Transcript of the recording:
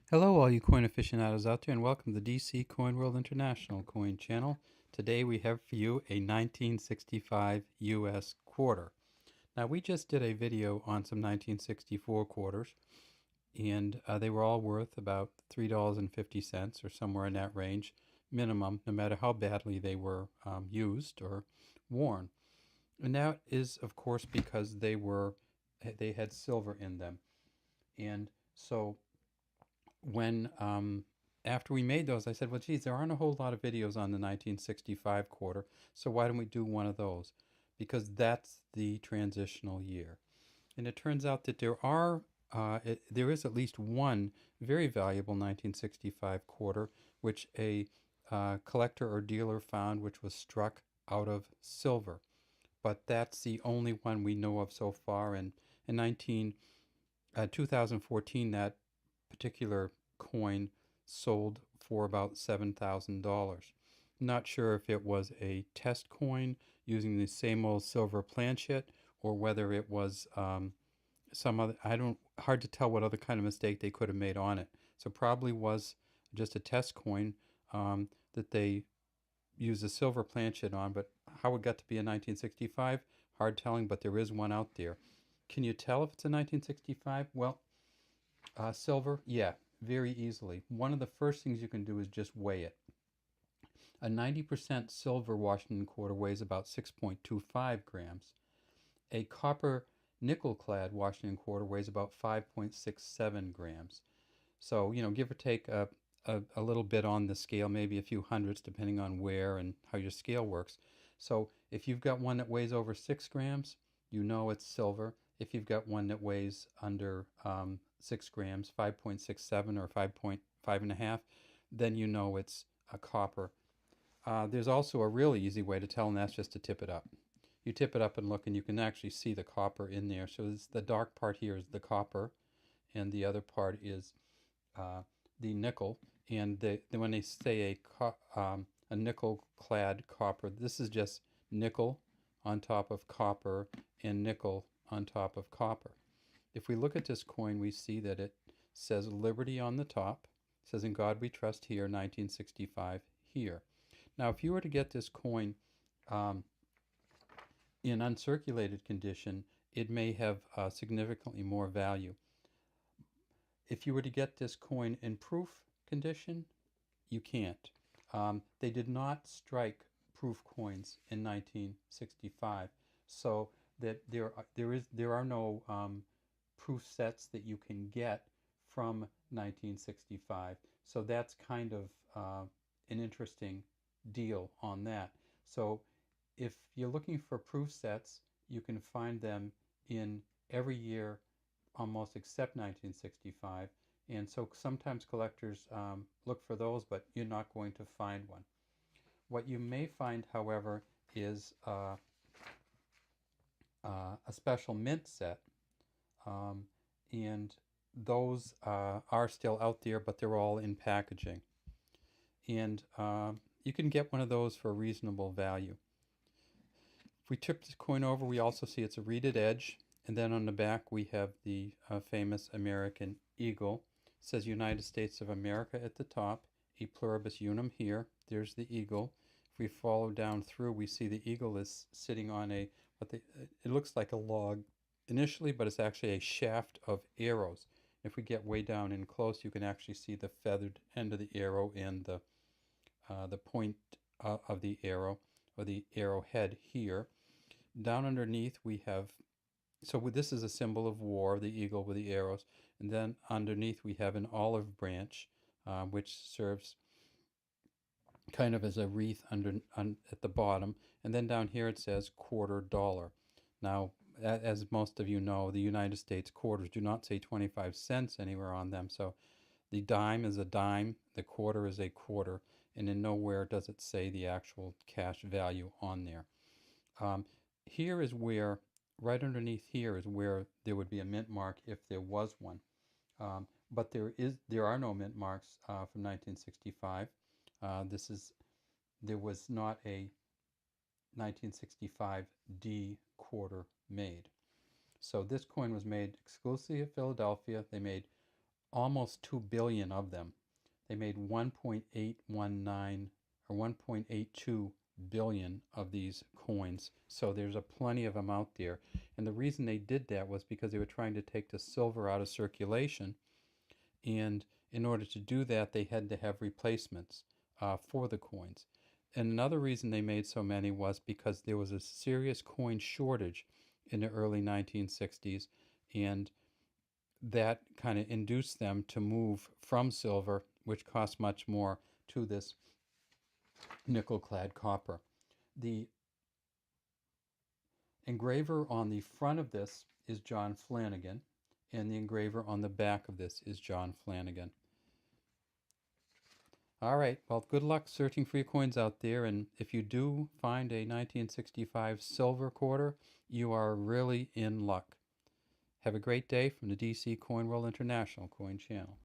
Hello, all you coin aficionados out there, and welcome to the DC Coin World International Coin Channel. Today we have for you a 1965 US quarter. Now, we just did a video on some 1964 quarters, and they were all worth about $3.50 or somewhere in that range minimum, no matter how badly they were used or worn. And that is, of course, because they had silver in them. And so when after we made those, I said, well, geez, there aren't a whole lot of videos on the 1965 quarter, so why don't we do one of those? Because that's the transitional year. And it turns out that there is at least one very valuable 1965 quarter, which a collector or dealer found, which was struck out of silver. But that's the only one we know of so far. And in 2014, that particular coin sold for about $7,000. Not sure if it was a test coin using the same old silver planchet or whether it was some other, hard to tell what other kind of mistake they could have made on it. So probably was just a test coin that they used a silver planchet on, but how it got to be a 1965, hard telling, but there is one out there. Can you tell if it's a 1965? Well, silver, yeah, very easily. One of the first things you can do is just weigh it. A 90% silver Washington quarter weighs about 6.25 grams. A copper nickel clad Washington quarter weighs about 5.67 grams. So, give or take a little bit on the scale, maybe a few hundredths, depending on where and how your scale works. So if you've got one that weighs over 6 grams, you know it's silver. If you've got one that weighs under 6 grams, 5.67 or 5.5, then you know it's a copper. There's also a really easy way to tell, and that's just to tip it up. You tip it up and look, and you can actually see the copper in there. So the dark part here is the copper, and the other part is the nickel. And when they say a nickel-clad copper, this is just nickel on top of copper and nickel on top of copper. If we look at this coin, we see that it says Liberty on the top. It says, "In God We Trust" here, 1965 here. Now, if you were to get this coin in uncirculated condition, it may have significantly more value. If you were to get this coin in proof condition, you can't. They did not strike proof coins in 1965, so that there are no proof sets that you can get from 1965. So that's kind of an interesting deal on that. So if you're looking for proof sets, you can find them in every year almost except 1965. And so sometimes collectors look for those, but you're not going to find one. What you may find, however, is a special mint set. And those are still out there, but they're all in packaging. And you can get one of those for a reasonable value. If we tip this coin over, we also see it's a reeded edge. And then on the back, we have the famous American eagle. It says United States of America at the top, a pluribus unum here. There's the eagle. If we follow down through, we see the eagle is sitting on it looks like a log initially, but it's actually a shaft of arrows. If we get way down in close, you can actually see the feathered end of the arrow and the point of the arrow, or the arrowhead here. Down underneath we have, so this is a symbol of war, the eagle with the arrows, and then underneath we have an olive branch, which serves kind of as a wreath at the bottom, and then down here it says $quarter. Now, as most of you know, the United States quarters do not say 25 cents anywhere on them, so the dime is a dime, the quarter is a quarter, and in nowhere does it say the actual cash value on there. Here is where, right underneath here is where there would be a mint mark if there was one. But there are no mint marks from 1965. There was not a 1965 D quarter made. So this coin was made exclusively at Philadelphia. They made almost 2 billion of them. They made 1.819 or 1.82 billion of these coins. So there's a plenty of them out there. And the reason they did that was because they were trying to take the silver out of circulation. And in order to do that, they had to have replacements for the coins. And another reason they made so many was because there was a serious coin shortage in the early 1960s, and that kind of induced them to move from silver, which cost much more, to this nickel-clad copper. The engraver on the front of this is John Flanagan, and the engraver on the back of this is John Flanagan. All right, well, good luck searching for your coins out there, and if you do find a 1965 silver quarter, you are really in luck. Have a great day from the DC Coin World International Coin Channel.